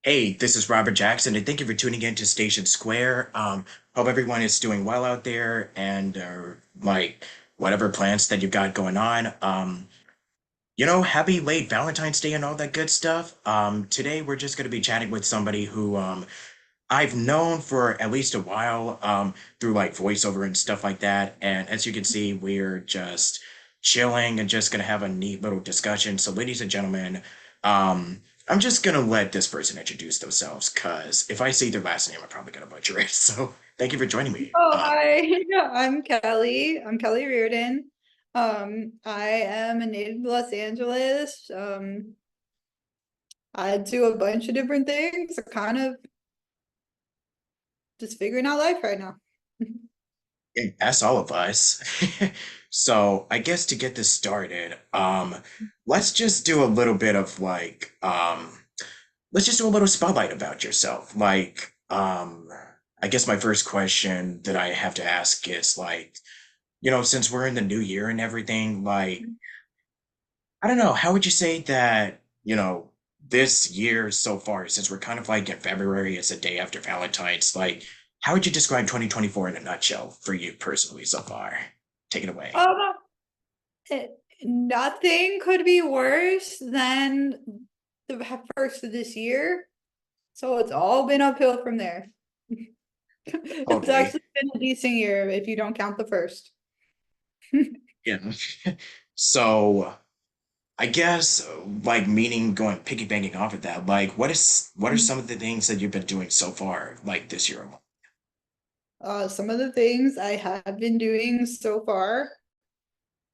Hey, this is Robert Jackson, and thank you for tuning in to Station Square. Hope everyone is doing well out there and like whatever plans that you've got going on. Happy late Valentine's Day and all that good stuff. Today we're just going to be chatting with somebody who I've known for at least a while through like voiceover and stuff like that. And as you can see, we're just chilling and just going to have a neat little discussion. So, ladies and gentlemen, I'm just going to let this person introduce themselves because if I say their last name, I'm probably going to butcher it. So, thank you for joining me. Oh, hi. I'm Kelly. I'm Kelly Riordan. I am a native of Los Angeles. I do a bunch of different things. I'm kind of just figuring out life right now. That's all of us. So, I guess to get this started, let's just do a little bit of let's just do a little spotlight about yourself. I guess my first question that I have to ask is since we're in the new year and everything, I don't know, how would you say that, this year so far, since we're kind of like in February, it's a day after Valentine's, how would you describe 2024 in a nutshell for you personally so far? Take it away. Um, it, Nothing could be worse than the first of this year. So it's all been uphill from there. It's Totally. actually been a decent year if you don't count the first. Yeah. So I guess meaning going piggybacking off of that, what are some of the things that you've been doing so far, like this year? Some of the things I have been doing so far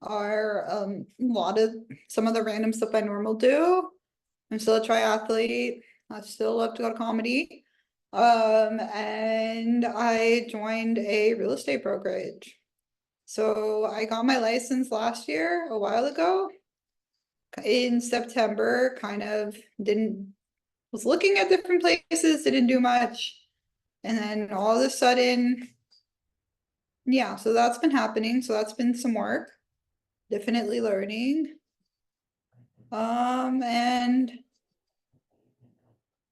are a lot of some of the random stuff I normal do. I'm still a triathlete. I still love to go to comedy. And I joined a real estate brokerage. So I got my license last year, a while ago, in September, kind of didn't was looking at different places, didn't do much. And then all of a sudden, yeah, so that's been happening. So that's been some work, definitely learning. And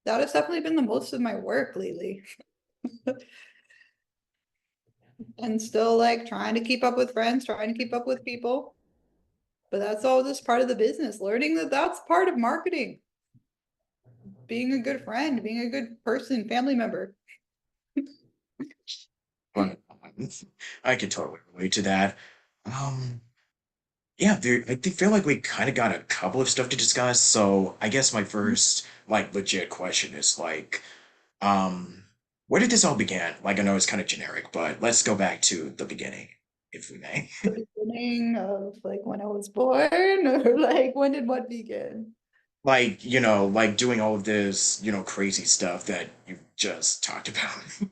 that has definitely been the most of my work lately. And still like trying to keep up with friends, trying to keep up with people. But that's all just part of the business, learning that that's part of marketing, being a good friend, being a good person, family member. But I can totally relate to that. Um, yeah, I feel like we kind of got a couple of stuff to discuss. So I guess my first legit question is um, where did this all begin? Like I know it's kind of generic, but let's go back to the beginning, if we may. The beginning of like when I was born, or like when did what begin? Like doing all of this, crazy stuff that you just talked about.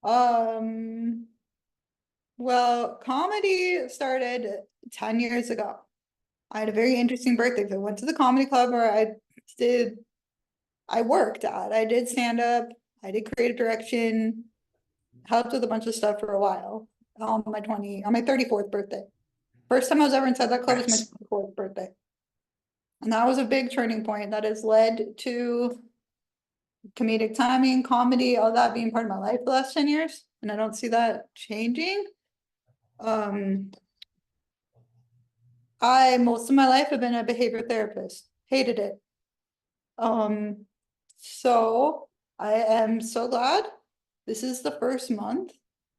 Um, well, comedy started 10 years ago. I had a very interesting birthday. I went to the comedy club where did I worked at. I did stand up, I did creative direction, helped with a bunch of stuff for a while on my 34th birthday. First time I was ever inside that club was my That's 24th birthday. And that was a big turning point that has led to comedic timing, comedy, all that being part of my life the last 10 years. And I don't see that changing. Um, I most of my life have been a behavior therapist, hated it. Um, so I am so glad this is the first month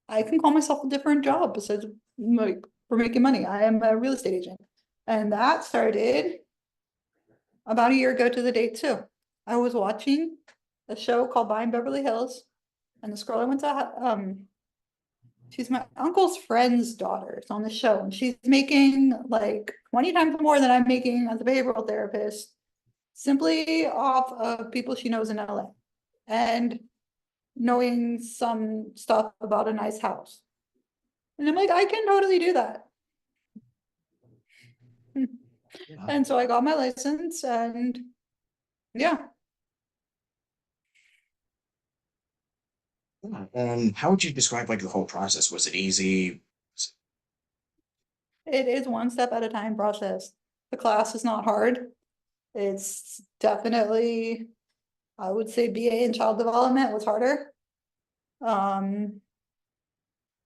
I can call myself a different job besides like for making money. I am a real estate agent. And that started about a year ago to the date too. I was watching a show called Buying Beverly Hills, and this girl I went to she's my uncle's friend's daughter. It's on the show, and she's making like 20 times more than I'm making as a behavioral therapist, simply off of people she knows in LA and knowing some stuff about a nice house. And I'm like, I can totally do that. yeah. And so I got my license, and yeah, Yeah. And how would you describe like the whole process? Was it easy? it is one step at a time process. The class is not hard. It's definitely I would say BA in child development was harder. Um,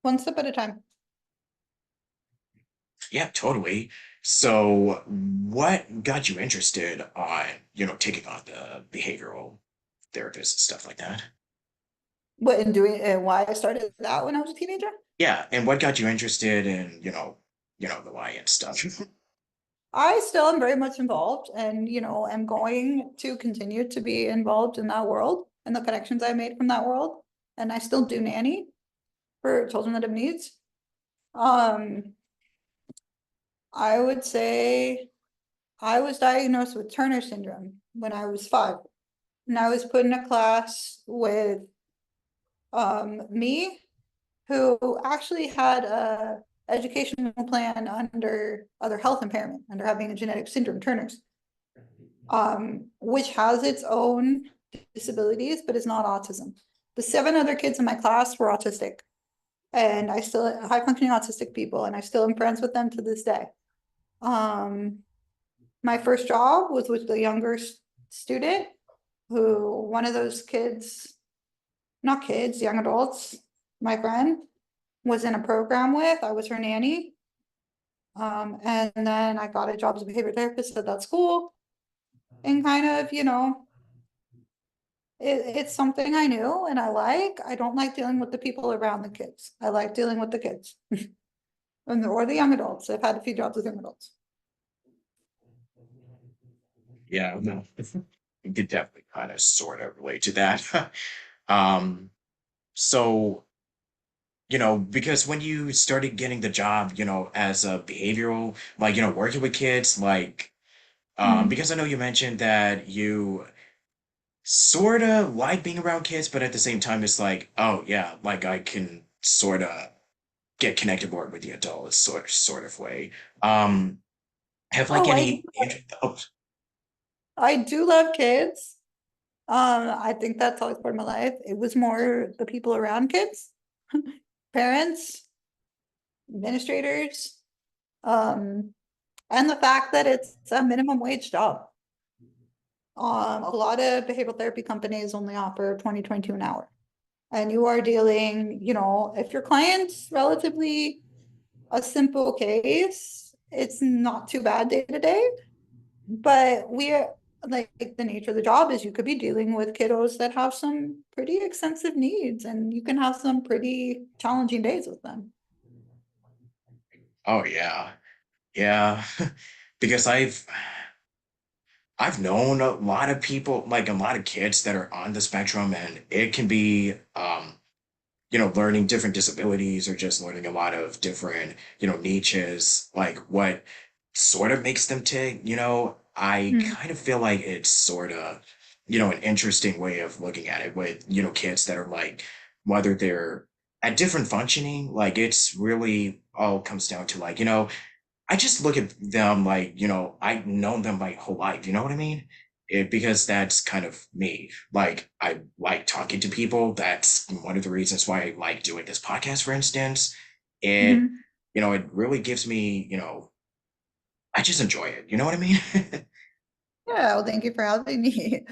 one step at a time. Yeah, totally. So, what got you interested on, taking on the behavioral therapist and stuff like that? What in doing and why I started that when I was a teenager? Yeah, and what got you interested in, the why and stuff? I still am very much involved and, am going to continue to be involved in that world and the connections I made from that world. And I still do nanny for children that have needs. Um, I would say I was diagnosed with Turner syndrome when I was 5. And I was put in a class with me, who actually had a educational plan under other health impairment, under having a genetic syndrome, Turner's, which has its own disabilities, but is not autism. The 7 other kids in my class were autistic, and I still high functioning autistic people, and I still am friends with them to this day. Um, my first job was with the younger student who one of those kids, not kids, young adults, my friend was in a program with. I was her nanny. And then I got a job as a behavior therapist at that school and kind of, it's something I knew and I like. I don't like dealing with the people around the kids. I like dealing with the kids or the young adults. I've had a few jobs with young adults. Yeah, no. You could definitely kind of sort of relate to that. Um, so, because when you started getting the job, as a behavioral, like, working with kids, like, Mhm. because I know you mentioned that you sort of like being around kids, but at the same time, it's like, oh yeah, like I can sort of get connected more with the adults, sort of way. Um, have like Oh, any, oh, I do love kids. I think that's always part of my life. It was more the people around kids, parents, administrators, um, and the fact that it's a minimum wage job. A lot of behavioral therapy companies only offer 20 22 an hour. And you are dealing, if your client's relatively a simple case, it's not too bad day to day. But we're like the nature of the job is you could be dealing with kiddos that have some pretty extensive needs and you can have some pretty challenging days with them. oh yeah, yeah, because I've known a lot of people, like a lot of kids that are on the spectrum, and it can be, learning different disabilities or just learning a lot of different, niches, like what sort of makes them tick, I Mm. kind of feel like it's sort of, an interesting way of looking at it with, kids that are like, whether they're at different functioning, like it's really all comes down to like, I just look at them like, I've known them my whole life. You know what I mean? Because that's kind of me. Like, I like talking to people. That's one of the reasons why I like doing this podcast, for instance. It, Mhm. it really gives me, I just enjoy it. You know what I mean? Yeah, well, thank you for having me.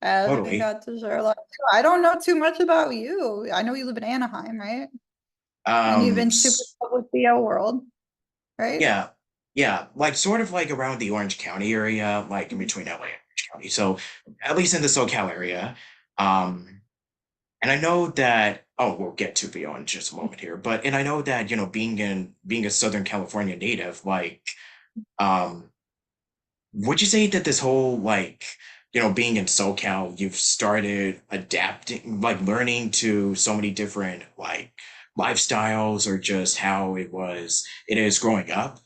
I Totally. got to share a lot. I don't know too much about you. I know you live in Anaheim, right? And you've been super S- with the world, right? yeah, yeah, like sort of like around the Orange County area, like in Mhm. between LA and Orange County. So at least in the SoCal area. Um, And I know that, oh, we'll get to beyond just a moment here, but and I know that, being a Southern California native, like, um, would you say that this whole like, being in SoCal, you've started adapting, like learning to so many different like lifestyles or just how it is growing up,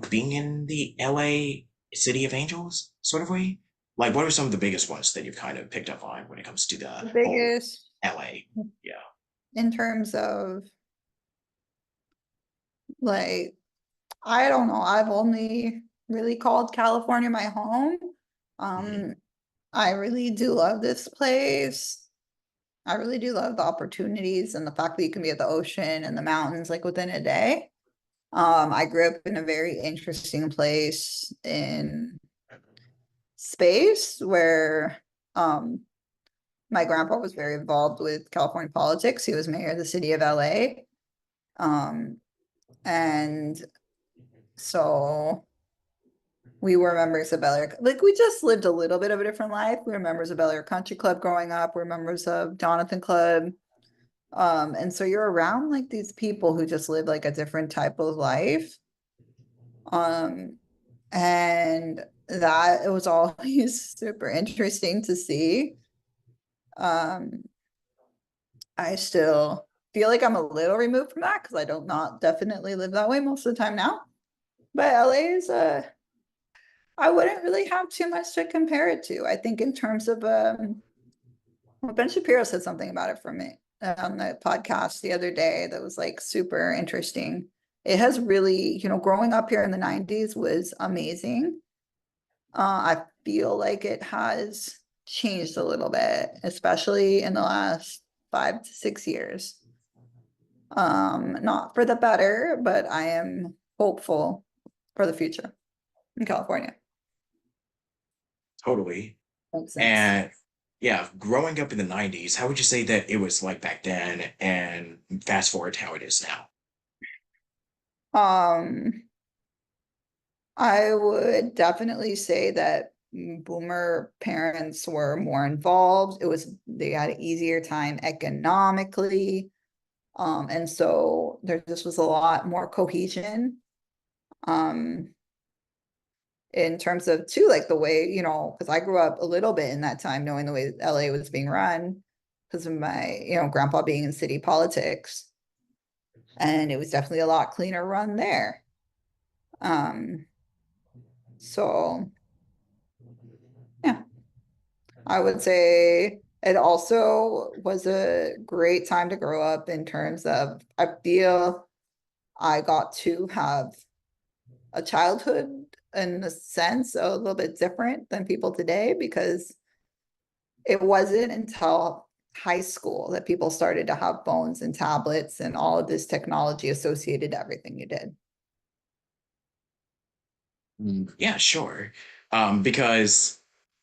being in the LA City of Angels sort of way? Like, what are some of the biggest ones that you've kind of picked up on when it comes to the The whole biggest LA? Yeah. in terms of like, I don't know, I've only really called California my home. Mhm. Um, I really do love this place. I really do love the opportunities and the fact that you can be at the ocean and the mountains like within a day. I grew up in a very interesting place in space where My grandpa was very involved with California politics. He was mayor of the city of LA. Um, and so we were members of Bel Air. Like we just lived a little bit of a different life. We were members of Bel Air Country Club growing up. We are members of Jonathan Club. And so you're around like these people who just live like a different type of life. Um, and that it was always super interesting to see. Um, I still feel like I'm a little removed from that because I don't not definitely live that way most of the time now. But LA is I wouldn't really have too much to compare it to. I think in terms of well, Ben Shapiro said something about it for me on the podcast the other day that was like super interesting. It has really, growing up here in the 90s was amazing. I feel like it has changed a little bit, especially in the last 5 to 6 years. Not for the better, but I am hopeful for the future in California. Totally. Makes sense. And yeah, growing up in the 90s, how would you say that it was like back then and fast forward to how it is now? Um, I would definitely say that boomer parents were more involved. They had an easier time economically. And so there just was a lot more cohesion. Um, in terms of too, like the way, because I grew up a little bit in that time, knowing the way LA was being run because of my, grandpa being in city politics. And it was definitely a lot cleaner run there. Um, so yeah, I would say it also was a great time to grow up in terms of I feel I got to have a childhood in a sense a little bit different than people today because it wasn't until high school that people started to have phones and tablets and all of this technology associated to everything you did. Yeah, sure. Because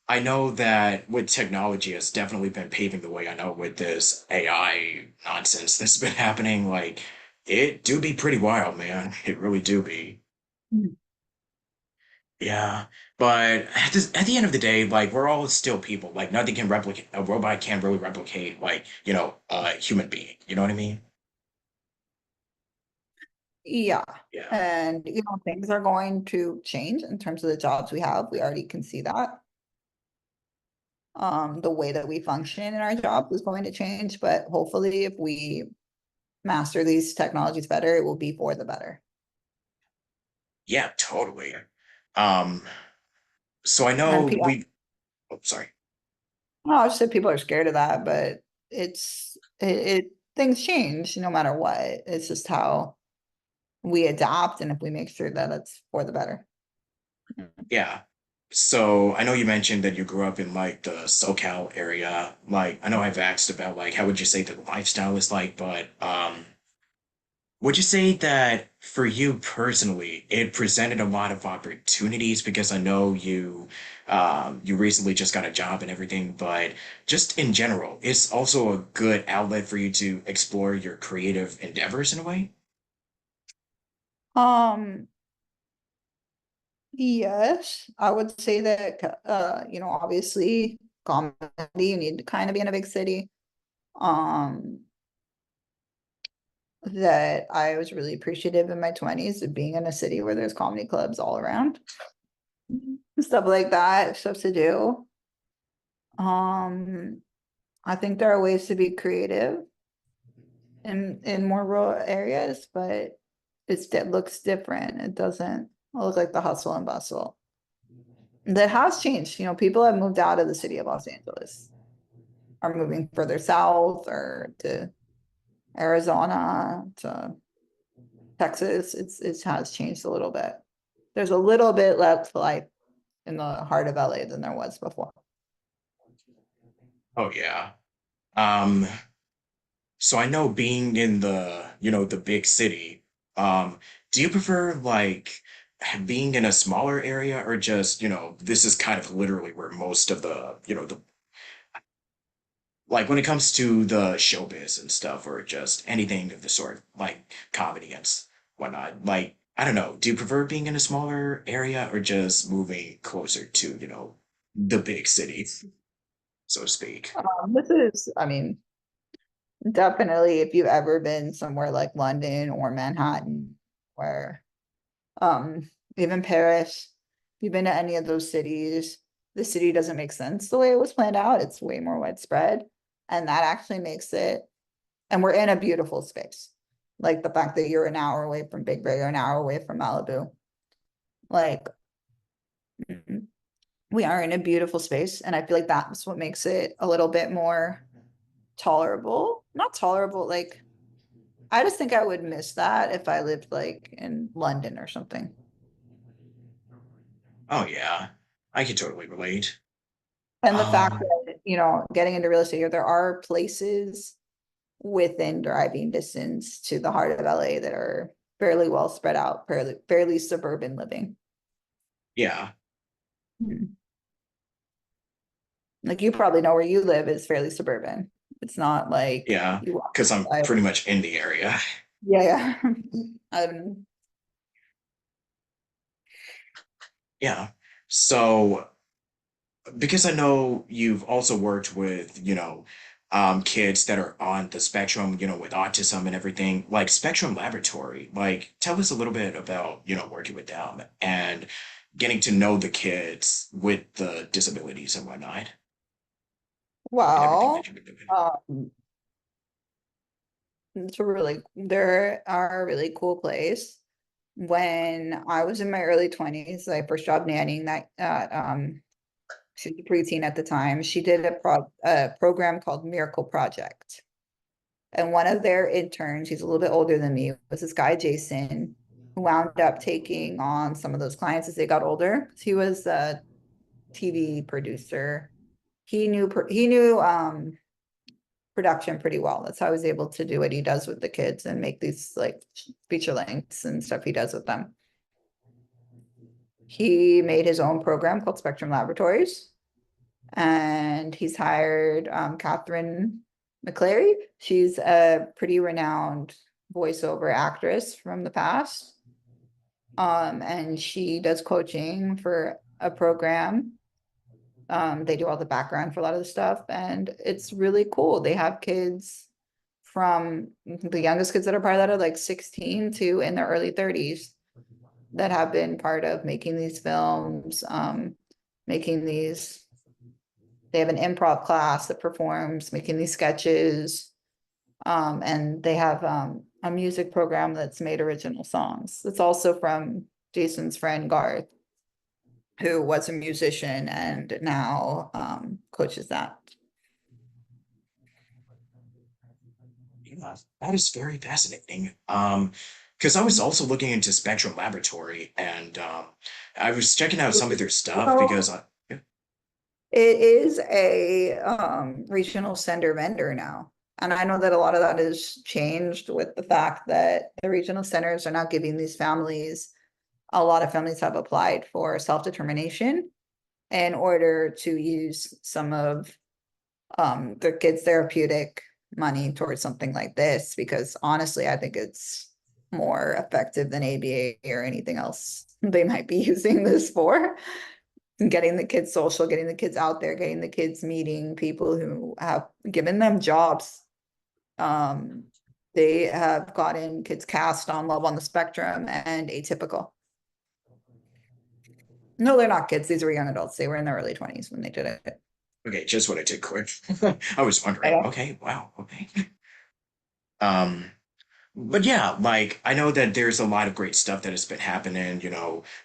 I know that with technology, it's definitely been paving the way. I know with this AI nonsense that's been happening, like it do be pretty wild, man. It really do be. Mm. Yeah, but at the end of the day, like we're all still people. Like nothing can replicate a robot can't really replicate like, a human being. You know what I mean? Yeah. Yeah. And, things are going to change in terms of the jobs we have. We already can see that. The way that we function in our job is going to change, but hopefully if we master these technologies better, it will be for the better. Yeah, totally. Um, so I know And oh, sorry. I just said people are scared of that, but it things change no matter what. It's just how we adapt and if we make sure that it's for the better. Yeah. So I know you mentioned that you grew up in like the SoCal area. Like I know I've asked about like how would you say the lifestyle is like, but would you say that for you personally, it presented a lot of opportunities because I know you recently just got a job and everything, but just in general, it's also a good outlet for you to explore your creative endeavors in a way? Um, yes, I would say that obviously comedy, you need to kind of be in a big city. Um, that I was really appreciative in my 20s of being in a city where there's comedy clubs all around. Stuff like that, stuff to do. Um, I think there are ways to be creative in more rural areas, but it looks different. It doesn't look like the hustle and bustle. That has changed. People have moved out of the city of Los Angeles, are moving further south or to Arizona, to Texas. It has changed a little bit. There's a little bit less life in the heart of LA than there was before. Oh yeah. Um, So I know being in the big city, do you prefer like being in a smaller area or just, this is kind of literally where most of the Like when it comes to the showbiz and stuff, or just anything of the sort, like comedy and whatnot. Like, I don't know, do you prefer being in a smaller area or just moving closer to, the big city, so to speak? This is, I mean, definitely if you've ever been somewhere like London or Manhattan, where even Paris, if you've been to any of those cities, the city doesn't make sense the way it was planned out. It's way more widespread. And that actually makes it, and we're in a beautiful space. Like the fact that you're an hour away from Big Bear, you're an hour away from Malibu. Like mm, we are in a beautiful space. And I feel like that's what makes it a little bit more tolerable. Not tolerable, like I just think I would miss that if I lived like in London or something. Oh yeah, I can totally relate. And the fact Um, that, getting into real estate here, there are places within driving distance to the heart of LA that are fairly well spread out, fairly suburban living. yeah, Mhm. Like you probably know where you live is fairly suburban. It's not like yeah, you walk because I'm outside. pretty much in the area. Yeah, yeah. Yeah. So because I know you've also worked with, kids that are on the spectrum, with autism and everything, like Spectrum Laboratory, like tell us a little bit about, working with them and getting to know the kids with the disabilities and whatnot and everything that Well, you've been doing. um, they're a really cool place. When I was in my early 20s, I first job nannying she was a preteen at the time. She did a program called Miracle Project. And one of their interns, he's a little bit older than me, was this guy, Jason, who wound up taking on some of those clients as they got older. He was a TV producer. He knew production pretty well. That's how he was able to do what he does with the kids and make these like feature lengths and stuff he does with them. He made his own program called Spectrum Laboratories, and he's hired Catherine McClary. She's a pretty renowned voiceover actress from the past. And she does coaching for a program. They do all the background for a lot of the stuff, and it's really cool. They have kids from the youngest kids that are part of that are like 16 to in their early 30s that have been part of making these films, making these they have an improv class that performs making these sketches. And they have a music program that's made original songs. It's also from Jason's friend Garth, who was a musician and now coaches that. Yeah, that is very fascinating. Because I was also looking into Spectrum Laboratory and I was checking out some of their stuff because So I, yeah, it is a regional sender vendor now. And I know that a lot of that has changed with the fact that the regional centers are now giving these families, a lot of families have applied for self-determination in order to use some of their kids' therapeutic money towards something like this, because honestly, I think it's more effective than ABA or anything else they might be using this for. Getting the kids social, getting the kids out there, getting the kids meeting people who have given them jobs. Um, they have gotten kids cast on Love on the Spectrum and Atypical. No, they're not kids. These were young adults. They were in their early 20s when they did it. okay, just what I did quick. I was wondering, Yeah. okay, wow, okay. Um, but yeah, like I know that there's a lot of great stuff that has been happening,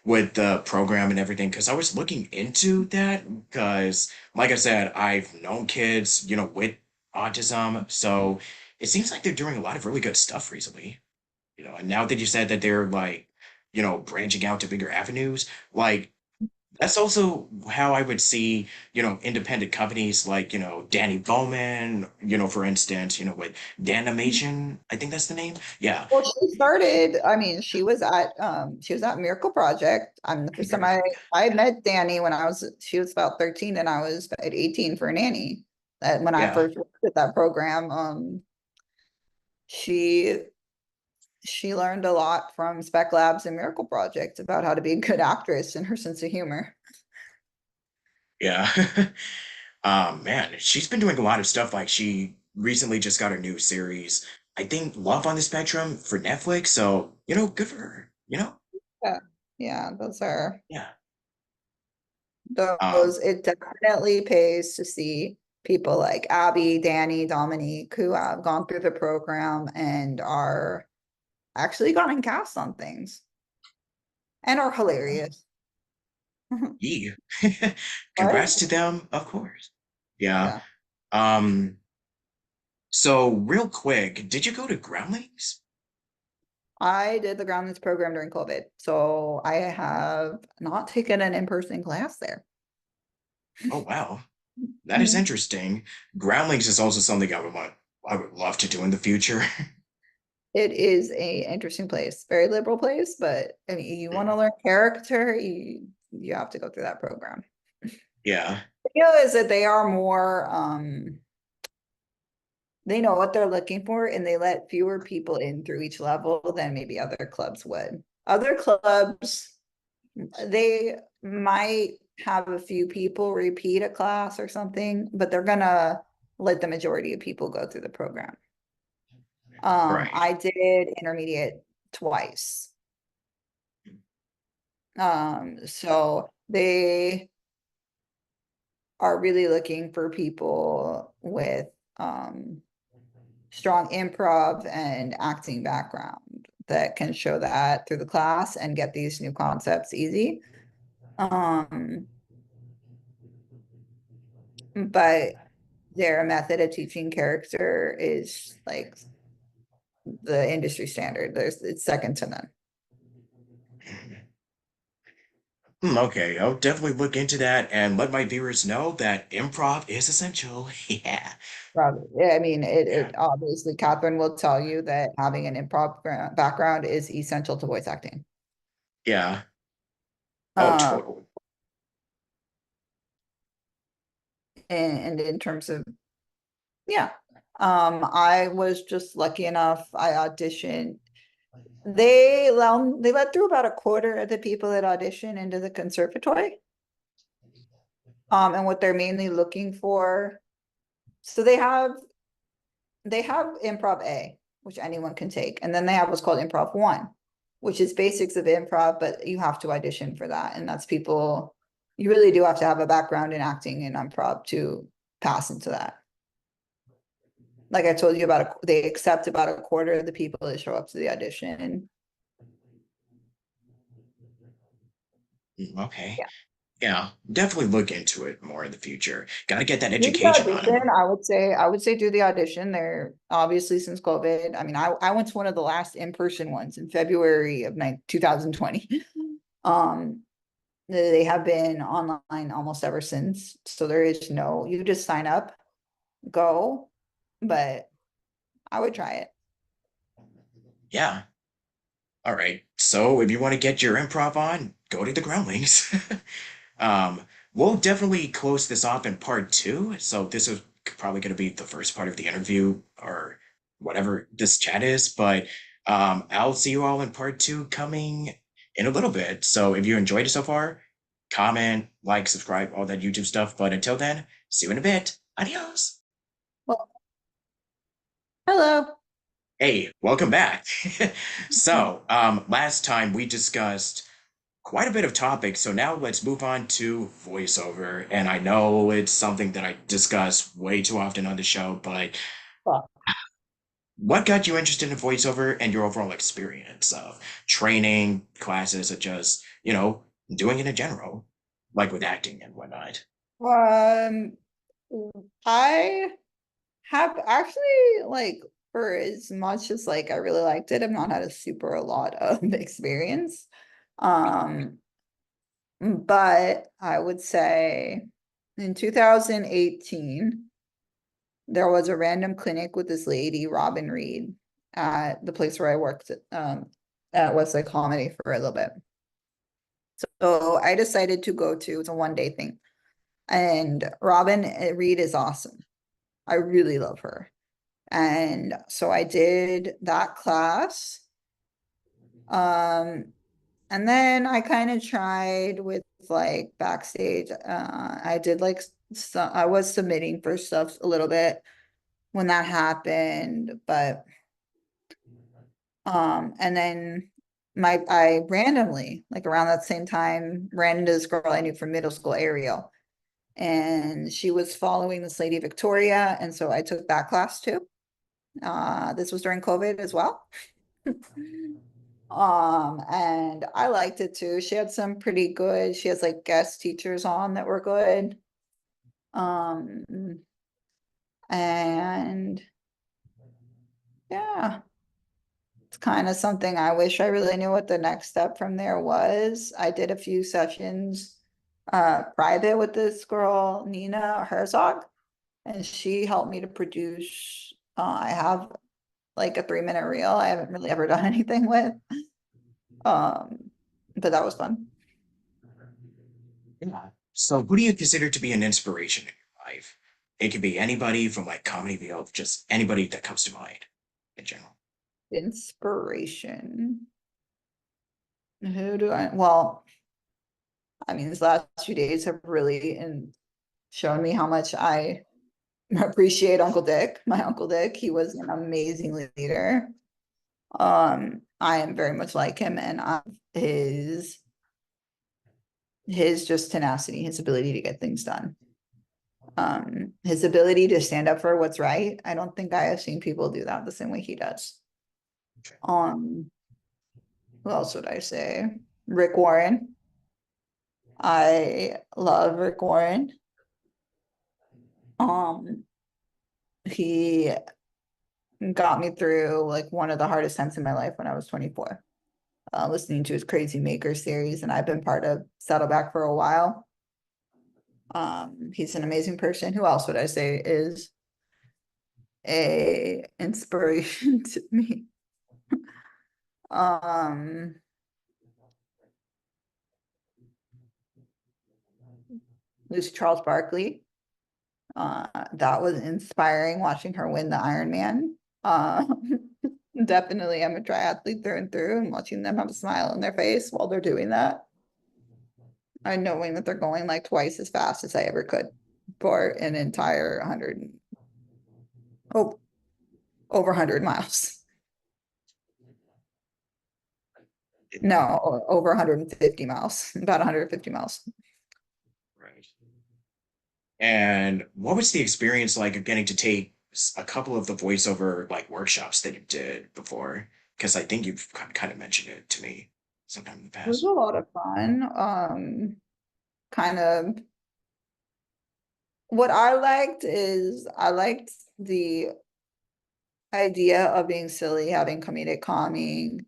with the program and everything. Because I was looking into that, because, like I said, I've known kids, with autism, so it seems like they're doing a lot of really good stuff recently. And now that you said that they're like, branching out to bigger avenues, like that's also how I would see, independent companies like, Danny Bowman, for instance, with Danimation, I think that's the name. Yeah. Well, she started, I mean, she was at Miracle Project. The first time I met Danny when she was about 13 and I was at 18 for a nanny. When I Yeah. first worked at that program, she she learned a lot from Spec Labs and Miracle Project about how to be a good actress and her sense of humor. Yeah. Man, she's been doing a lot of stuff. Like she recently just got a new series. I think Love on the Spectrum for Netflix. So, good for her, Yeah, yeah, Yeah. Um, those, it definitely pays to see people like Abby, Danny, Dominique, who have gone through the program and are actually gotten cast on things and are hilarious. yeah. Right? Congrats to them, of course. Yeah. Yeah. Um, so real quick, did you go to Groundlings? I did the groundlings program during COVID, so I have not taken an in-person class there. Oh wow. That is Mhm. interesting. Groundlings is also something I would love to do in the future. It is a interesting place, very liberal place, but I mean, you want to learn character, you have to go through that program. Yeah. Is that they are more they know what they're looking for and they let fewer people in through each level than maybe other clubs would. Other clubs, they might have a few people repeat a class or something, but they're gonna let the majority of people go through the program. Right. I did intermediate twice. So they are really looking for people with strong improv and acting background that can show that through the class and get these new concepts easy. Um, but their method of teaching character is like the industry standard. It's second to none. Okay, I'll definitely look into that and let my viewers know that improv is essential. Yeah. Probably. Yeah, I mean, Yeah. it obviously, Catherine will tell you that having an improv background is essential to voice acting. Yeah. Oh, Um, totally. and in terms of, yeah, I was just lucky enough. I auditioned. They let through about a quarter of the people that audition into the conservatory. And what they're mainly looking for. So they have improv A, which anyone can take, and then they have what's called improv one, which is basics of improv, but you have to audition for that. And that's people, you really do have to have a background in acting and improv to pass into that. Like I told you about, they accept about a quarter of the people that show up to the audition. Okay. Yeah. Yeah, definitely look into it more in the future. Gotta get that Do the education on audition. him. I would say do the audition. They're obviously since COVID. I mean, I went to one of the last in-person ones in February of 2020. Um, they have been online almost ever since. So there is no, you just sign up, go, but I would try it. Yeah. All right. So if you want to get your improv on, go to the Groundlings. Um, we'll definitely close this off in part two. So this is probably going to be the first part of the interview or whatever this chat is. But I'll see you all in part two coming in a little bit. So if you enjoyed it so far, comment, like, subscribe, all that YouTube stuff. But until then, see you in a bit. Adios. Well, hello. Hey, welcome back. So, last time we discussed quite a bit of topics, so now let's move on to voiceover. And I know it's something that I discuss way too often on the show, but Well, what got you interested in voiceover and your overall experience of training, classes, or just, doing it in general, like with acting and whatnot? Um, I have actually like for as much as like I really liked it, I've not had a super a lot of experience. Um, but I would say in 2018, there was a random clinic with this lady, Robin Reed, at the place where I worked at Westlake Comedy for a little bit. So I decided to go to, it's a one day thing. And Robin Reed is awesome. I really love her. And so I did that class. Um, and then I kind of tried with like backstage. I did like I was submitting for stuff a little bit when that happened, but and then I randomly, like around that same time, ran into this girl I knew from middle school, Ariel, and she was following this lady Victoria, and so I took that class too. This was during COVID as well. And I liked it too. She had some pretty good, she has like guest teachers on that were good. Um, and yeah, it's kind of something I wish I really knew what the next step from there was. I did a few sessions private with this girl, Nina Herzog, and she helped me to produce. I have like a 3-minute reel. I haven't really ever done anything with. Um, but that was fun. Yeah. So, who do you consider to be an inspiration in your life? It could be anybody from like comedy field, just anybody that comes to mind in general. Inspiration. Who do I, well, I mean, these last few days have really shown me how much I appreciate Uncle Dick, my Uncle Dick. He was an amazing leader. I am very much like him, and his just tenacity, his ability to get things done. His ability to stand up for what's right. I don't think I have seen people do that the same way he does. Um, who else would I say? Rick Warren. I love Rick Warren. Um, he got me through like one of the hardest times in my life when I was 24, listening to his Crazy Maker series, and I've been part of Saddleback for a while. He's an amazing person. Who else would I say is a inspiration to me? Um, there's Charles Barkley. That was inspiring watching her win the Ironman. Definitely, I'm a triathlete through and through, and watching them have a smile on their face while they're doing that. I knowing that they're going like twice as fast as I ever could for an entire 100, oh, over 100 miles. No, over 150 miles, about 150 miles. Right. And what was the experience like of getting to take a couple of the voiceover like workshops that you did before? Because I think you've kind of mentioned it to me sometime in the It was past. a lot of fun. Kind of what I liked is I liked the idea of being silly, having comedic timing,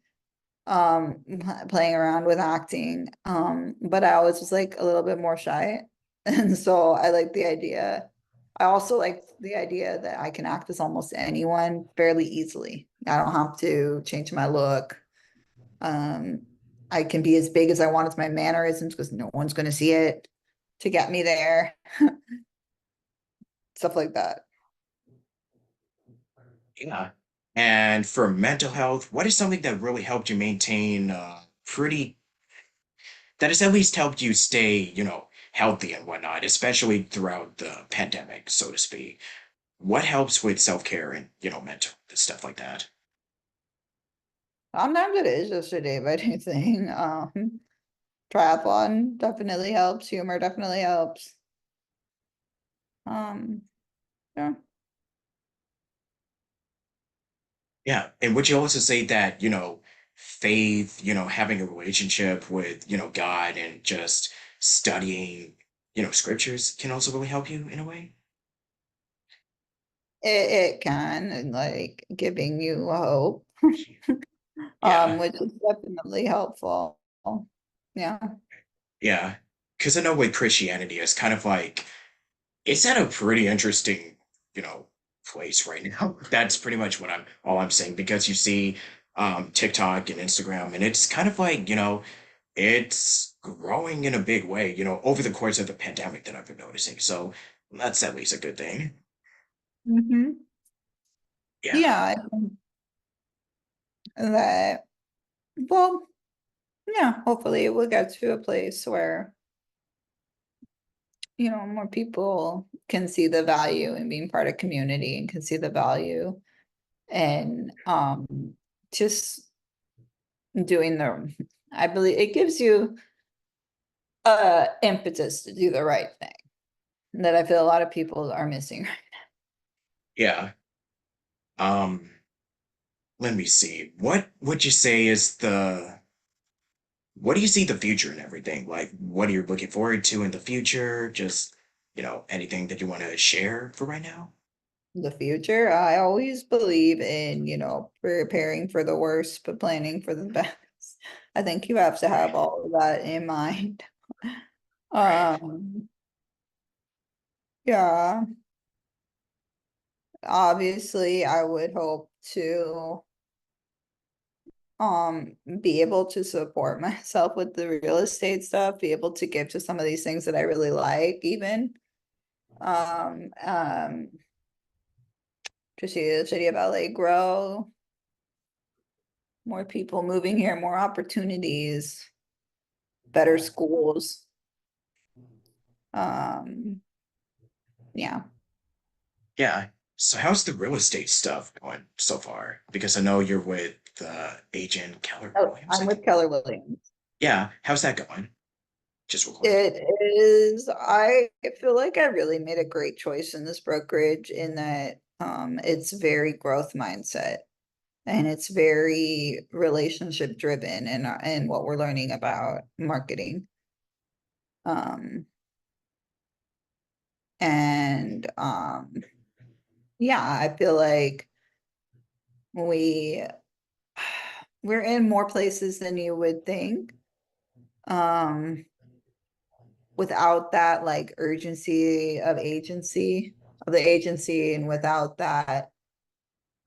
playing around with acting. But I always was like a little bit more shy. And so I like the idea. I also like the idea that I can act as almost anyone fairly easily. I don't have to change my look. Um, I can be as big as I want with my mannerisms because no one's going to see it to get me there, stuff like that. Yeah. And for mental health, what is something that really helped you maintain pretty, that has at least helped you stay, healthy and whatnot, especially throughout the pandemic, so to speak? What helps with self-care and, mental stuff like that? Sometimes it is just a day by day thing. Triathlon definitely helps. Humor definitely helps. Um, yeah. Yeah. And would you also say that, faith, having a relationship with, God and just studying, scriptures can also really help you in a way? It can, and like giving you hope, Yeah. which is definitely helpful. Yeah. Yeah. Because I know with Christianity, it's kind of like, it's at a pretty interesting, place right now. That's pretty much all I'm saying, because you see TikTok and Instagram, and it's kind of like, it's growing in a big way, over the course of the pandemic that I've been noticing. So that's at least a good thing. Mm-hmm. Yeah, Yeah, I think that, well, yeah, hopefully it will get to a place where, more people can see the value in being part of community and can see the value and just doing the I believe it gives you impetus to do the right thing that I feel a lot of people are missing. yeah. Um, Let me see. What would you say is what do you see the future and everything? Like, what are you looking forward to in the future? Just, anything that you want to share for right now? The future, I always believe in, preparing for the worst, but planning for the best. I think you have to have Right, all of that in mind. right. Um, yeah, obviously I would hope to be able to support myself with the real estate stuff, be able to give to some of these things that I really like even. Um, um, to see the city of LA grow, more people moving here, more opportunities, better schools. Um, yeah. Yeah. So how's the real estate stuff going so far? Because I know you're with agent Keller Oh, Williams, I'm I with think. Keller Williams. Yeah, how's that going? Just real quick. It is, I feel like I really made a great choice in this brokerage in that it's very growth mindset and it's very relationship driven and what we're learning about marketing. Um and yeah, I feel like we we're in more places than you would think. Um Without that like urgency of the agency and without that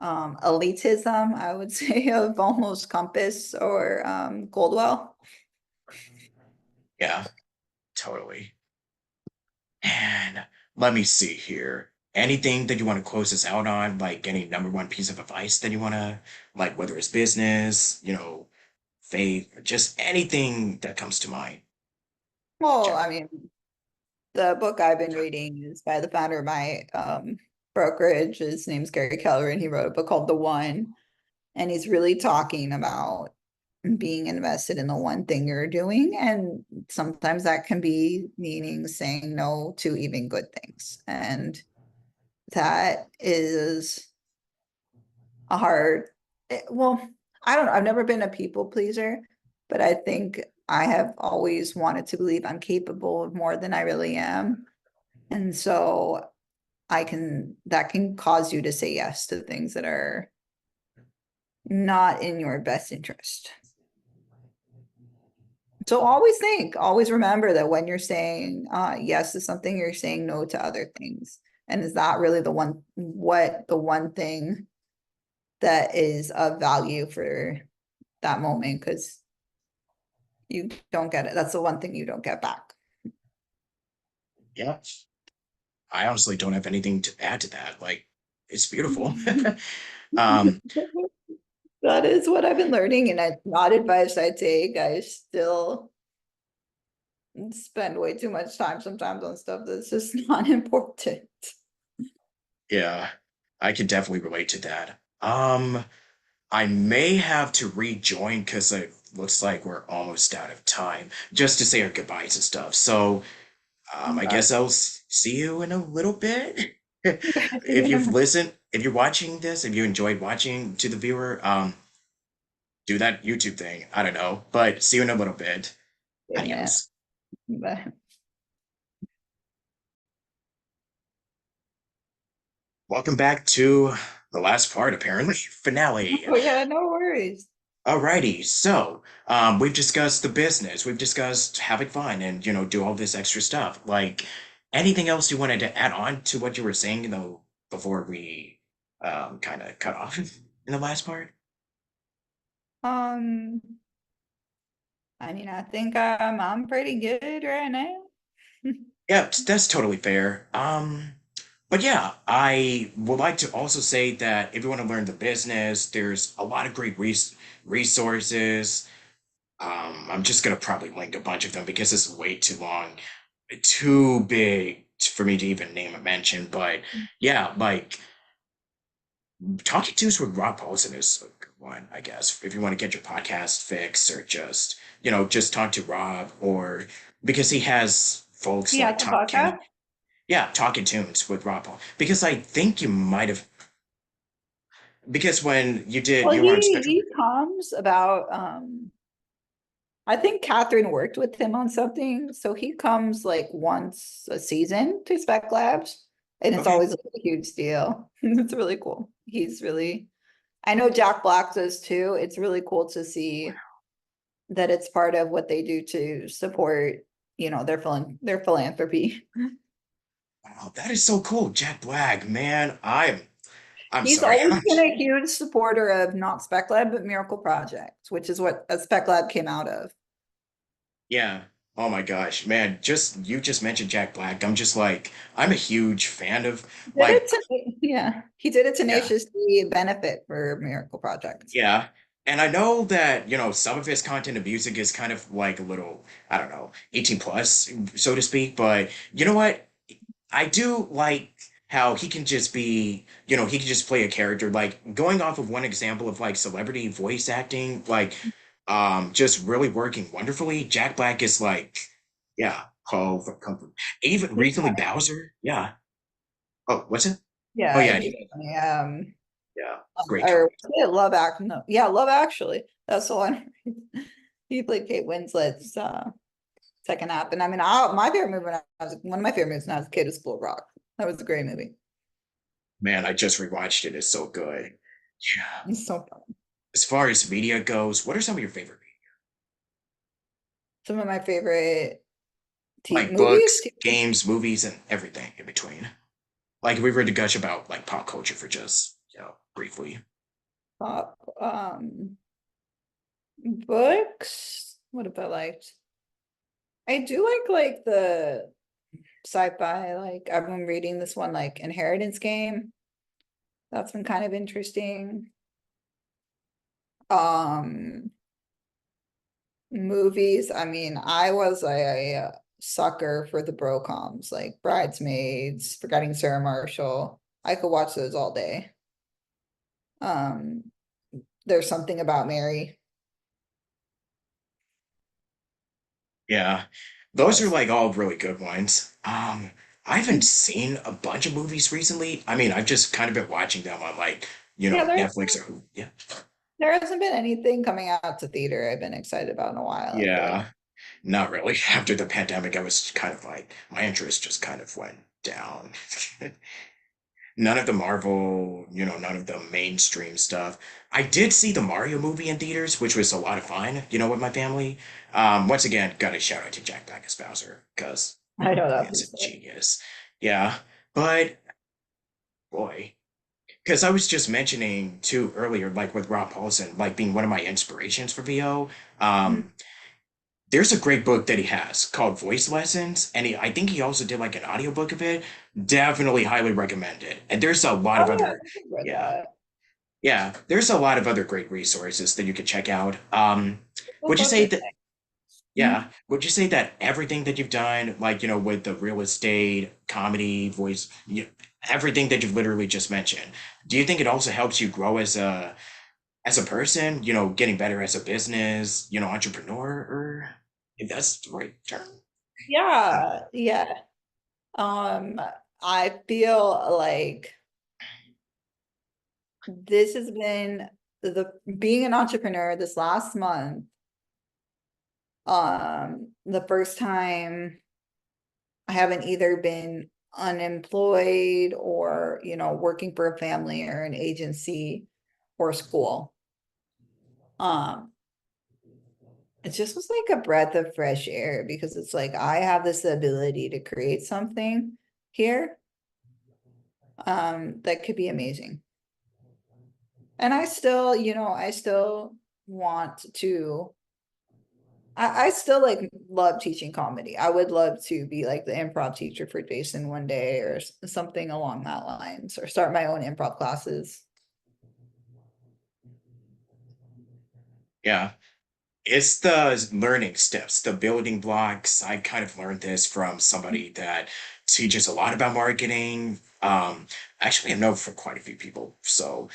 elitism, I would say, of almost Compass or Goldwell. Yeah, totally. And let me see here. Anything that you want to close us out on, like any number one piece of advice that you want to, like whether it's business, faith, just anything that comes to mind. Well, Jeff. I mean, the book I've been reading is by the founder of my brokerage. His name's Gary Keller, and he wrote a book called The One. And he's really talking about being invested in the one thing you're doing. And sometimes that can be meaning saying no to even good things. And that is a hard, well, I don't know. I've never been a people pleaser, but I think I have always wanted to believe I'm capable of more than I really am. And so that can cause you to say yes to things that are not in your best interest. So always remember that when you're saying yes to something, you're saying no to other things. And is that really the one thing that is of value for that moment? Because you don't get it. That's the one thing you don't get back. Yeah. I honestly don't have anything to add to that. Like, it's beautiful. um, That is what I've been learning, and it's not advice I take. I still spend way too much time sometimes on stuff that's just not important. yeah, I can definitely relate to that. I may have to rejoin because it looks like we're almost out of time, just to say our goodbyes and stuff. So, I Okay. guess I'll see you in a little bit. Okay, see you If in a you've minute. listened, if you're watching this, if you enjoyed watching to the viewer, do that YouTube thing. I don't know, but see you in a little bit. See you in a minute. Adios. Bye. Welcome back to the last part, apparently. Finale. Oh yeah, no worries. Alrighty, so we've discussed the business, we've discussed having fun and do all this extra stuff. Like anything else you wanted to add on to what you were saying, before we kind of cut off in the last part? Um, I mean, I think I'm pretty good right now. Yeah, that's totally fair. But yeah, I would like to also say that if you want to learn the business, there's a lot of great resources. I'm just gonna probably link a bunch of them because it's way too long, too big for me to even name and mention. But yeah, like Talking Tues with Rob Paulson is a good one, I guess. If you want to get your podcast fix or just, just talk to Rob or because he has folks He has like a talking, podcast. yeah, Talking Tunes with Rob Paul. Because I think you might have, because when Well, you were on Spectrum, he comes about, I think Catherine worked with him on something, so he comes like once a season to Spec Labs, and it's okay. always like a huge deal. It's really cool. He's really, I know Jack Black does too. It's really cool to see that it's part of what they do to support, their philanthropy. Wow, that is so cool. Jack Black, man, I'm He's sorry. always been a huge supporter of not Spec Lab, but Miracle Project, which is what a Spec Lab came out of. Yeah. Oh my gosh, man, you just mentioned Jack Black. I'm just like, I'm a huge fan of Did it like, to, yeah, he did a yeah. Tenacious D benefit for Miracle Project. Yeah. And I know that, some of his content and music is kind of like a little, I don't know, 18 plus, so to speak. But you know what? I do like how he can just be, he can just play a character. Like going off of one example of like celebrity voice acting, like just really working wonderfully. Jack Black is like, yeah, call for comfort. Even He's recently funny. Bowser, yeah. Oh, what's it? Oh Yeah, yeah, he's funny. yeah, great Or comment. yeah, Love Act. No, yeah, Love Actually. That's the one. He played Kate Winslet's second half, and I mean, my favorite movie when I was one of my favorite movies when I was a kid was School of Rock. That was a great movie. Man, I just rewatched it. It's so good. Yeah. It's so fun. As far as media goes, what are some of your favorite media? Some of my favorite Like movies. books, games, movies, and everything in between. Like if we were to gush about like pop culture for just, briefly. Pop, books. What have I liked? I do like the sci-fi. Like I've been reading this one, like Inheritance Game. That's been kind of interesting. Um, Movies. I mean, I was a sucker for the bro-coms, like Bridesmaids, Forgetting Sarah Marshall. I could watch those all day. Um, there's something about Mary. Yeah. Those are That's like all really good ones. I haven't seen a bunch of movies recently. I mean, I've just kind of been watching them on like, yeah, Netflix or who. Yeah. there hasn't been anything coming out to theater I've been excited about in a while, I feel like. Yeah. Not really. After the pandemic, I was kind of like my interest just kind of went down. None of the Marvel, none of the mainstream stuff. I did see the Mario movie in theaters, which was a lot of fun, with my family. Once again, got to shout out to Jack Black as Bowser, because I know he that is was a genius. Yeah, but boy, because I was just mentioning too earlier, like with Rob Paulson, like being one of my inspirations for VO. Mhm. Um, there's a great book that he has called Voice Lessons, and I think he also did like an audiobook of it. Definitely highly recommend it. And there's a lot Oh of yeah, I other, think I've read yeah, that. yeah, there's a lot of other great resources that you could check out. The Would you book say is that, yeah, would you say that everything that you've done, like, with the real estate, comedy, voice, everything that you've literally just mentioned, do you think it also helps you grow as a person, getting better as a business, entrepreneur, or if that's the right term? yeah, yeah. Um, I feel like this has been the being an entrepreneur this last month. The first time I haven't either been unemployed or, working for a family or an agency or school. Um, it just was like a breath of fresh air because it's like I have this ability to create something here, that could be amazing. And I still want to I still like love teaching comedy. I would love to be like the improv teacher for Jason one day or something along that lines, or start my own improv classes. Yeah. It's the learning steps, the building blocks. I kind of learned this from somebody that teaches a lot about marketing. Actually, I know for quite a few people. So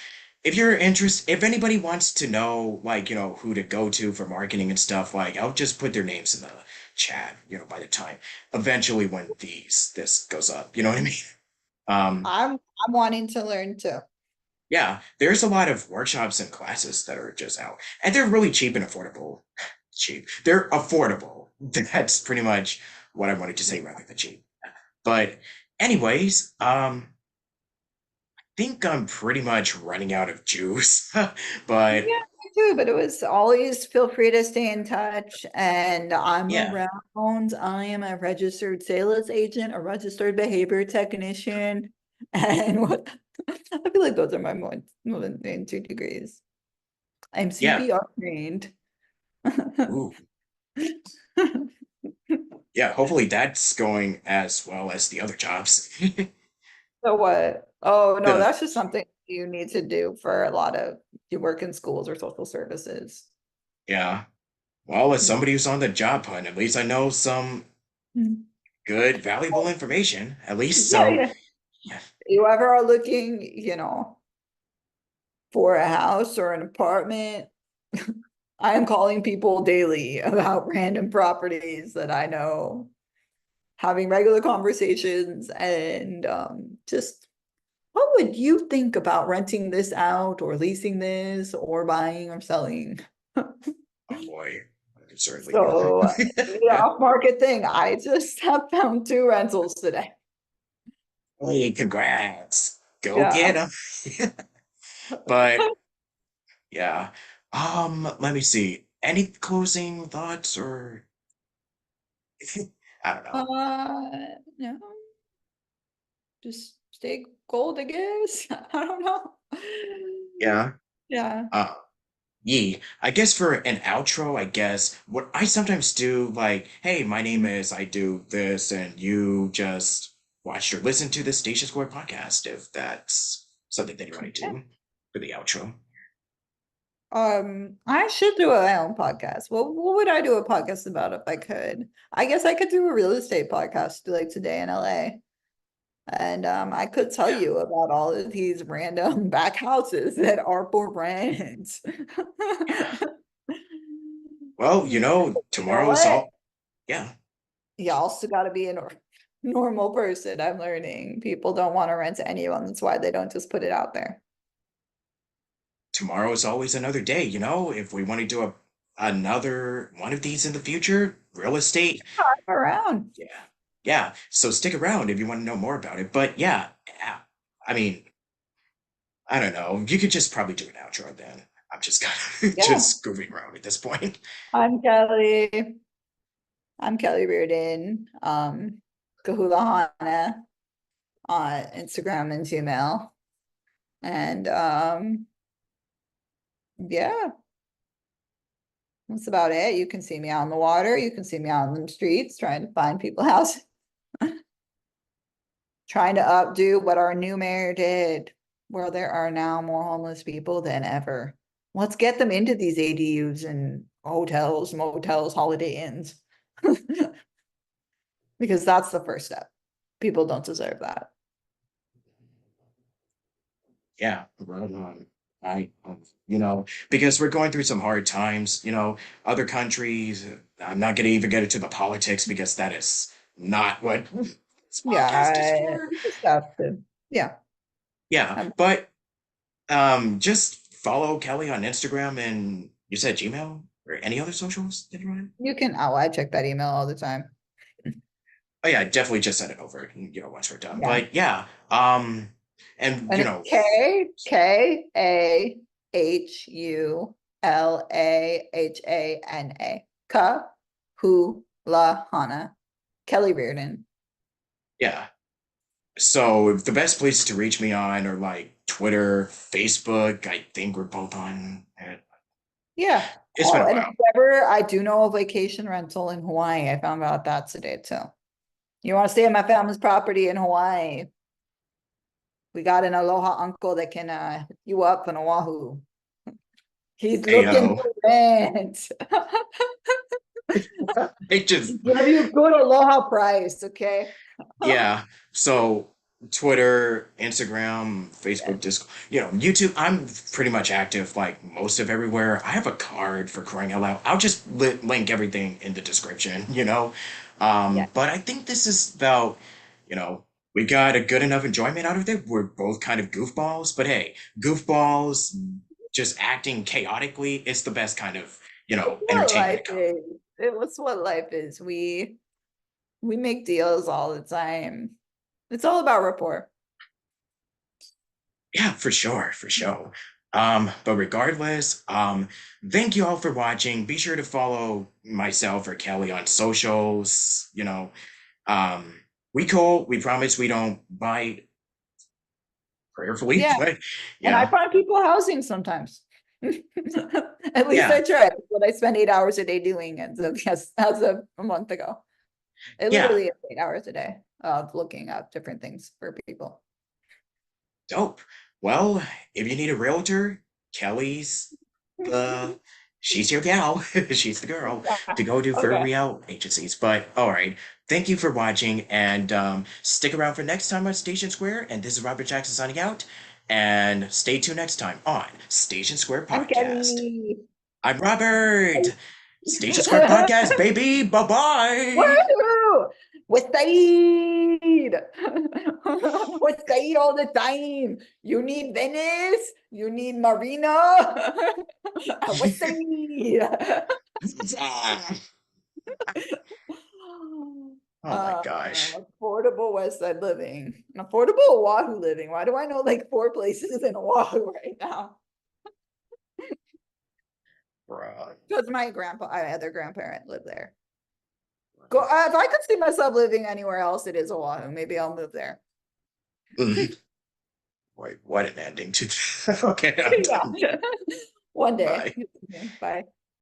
if you're interested, if anybody wants to know, like, who to go to for marketing and stuff, like, I'll just put their names in the chat, by the time, eventually when this goes up, you know what I mean? Um, I'm wanting to learn too. yeah, there's a lot of workshops and classes that are just out, and they're really cheap and affordable. Cheap. They're affordable. That's pretty much what I wanted to say rather than cheap. But anyways, think I'm pretty much running out of juice. But Yeah, I do, but it was always feel free to stay in touch. And I'm yeah, around. I am a registered sales agent, a registered behavior technician, and what I feel like those are my main two degrees. I'm yeah, CPR trained. ooh, yeah. Hopefully that's going as well as the other jobs. So what? Oh no, The that's just something you need to do for a lot of you work in schools or social services. yeah. Well, as Yeah. somebody who's on the job hunt, at least I know some Mm. good, valuable information. At least Yeah, so. yeah. Yeah, You ever are looking, for a house or an apartment, I am calling people daily about random properties that I know, having regular conversations and just what would you think about renting this out or leasing this or buying or selling? oh boy, I could certainly do So the that. off-market thing, I just have found two rentals today. Hey, congrats. Go get Yeah. them. But yeah. Let me see. Any closing thoughts or I don't know. No, just stay gold, I guess. I don't know. Yeah. Yeah. Uh I guess for an outro, I guess what I sometimes do, like, hey, my name is, I do this, and you just watched or listen to the Station Square podcast if that's something that you want to Yeah. do for the outro. I should do my own podcast. What would I do a podcast about if I could? I guess I could do a real estate podcast like today in LA. And I could tell Yeah. you about all of these random back houses that are for rent. Yeah. Well, You know tomorrow's what? all, yeah. You also got to be a normal person. I'm learning. People don't want to rent to anyone. That's why they don't just put it out there. Tomorrow is always another day, if we want to do another one of these in the future, real estate, Around. yeah. Yeah. So stick around if you want to know more about it. But yeah, I mean, I don't know. You could just probably do an outro then. I'm just kind of Yeah. just goofing around at this point. I'm Kelly. I'm Kelly Riordan. Kahula Hana on Instagram and Gmail. And yeah, that's about it. You can see me out on the water. You can see me out on the streets trying to find people houses, trying to updo what our new mayor did, where there are now more homeless people than ever. Let's get them into these ADUs and hotels, motels, Holiday Inns, because that's the first step. People don't deserve that. Yeah. Right on. Because we're going through some hard times, other countries, I'm not going to even get into the politics because that is not what this podcast is Yeah, for. you just have to. Yeah. Yeah, um, but just follow Kelly on Instagram and you said Gmail or any other socials that you're on? You can. Oh, I check that email all the time. Oh yeah, definitely just send it over, once we're done. Yeah. But yeah, and And it's Kahulahana. Kahulahana. Kelly Reardon. yeah. So the best places to reach me on are like Twitter, Facebook. I think we're both on it. Yeah. It's been Oh, a and if while. ever I do know a vacation rental in Hawaii, I found out that today too. You want to stay at my family's property in Hawaii? We got an aloha uncle that can hook you up in Oahu. He's looking Ayo. for rent. It just Give you good aloha price, okay? yeah. So Twitter, Instagram, Facebook, Discord, YouTube. I'm pretty much active like most of everywhere. I have a card for crying out loud. I'll just link everything in the description, you know. Yeah. But I think this is about, you know, we got a good enough enjoyment out of it. We're both kind of goofballs, but hey, goofballs just acting chaotically is the best kind of, It's what entertainment to life come. is. It was what life is. We make deals all the time. It's all about rapport. Yeah, for sure, for sure. But regardless, thank you all for watching. Be sure to follow myself or Kelly on socials. Um, we cool. We promise we don't bite prayerfully, Yeah. but And I yeah, find people housing sometimes. At least yeah, I try. That's what I spend 8 hours a day doing as of a month ago. It yeah. literally is 8 hours a day of looking up different things for people. Dope. Well, if you need a realtor, Kelly's the she's your gal. She's the girl Yeah. to go to for Okay. real agencies. But all right. Thank you for watching and stick around for next time on Station Square. And this is Robert Jackson signing out. And stay tuned next time on Station Square I'm Podcast. Kelly. I'm Robert. Station Square Podcast, baby. Bye-bye. Woo! With Saeed. With Saeed all the time. You need Venice. You need Marina. With Saeed. Oh my gosh. Affordable West Side living. Affordable Oahu living. Why do I know like 4 places in Oahu right now? Bruh. Because my other grandparent lived there. Go if I could see myself living anywhere else, it is Oahu. Maybe I'll move there. Wait, what an ending to okay, I'm done. Yeah. One day. Bye. Bye.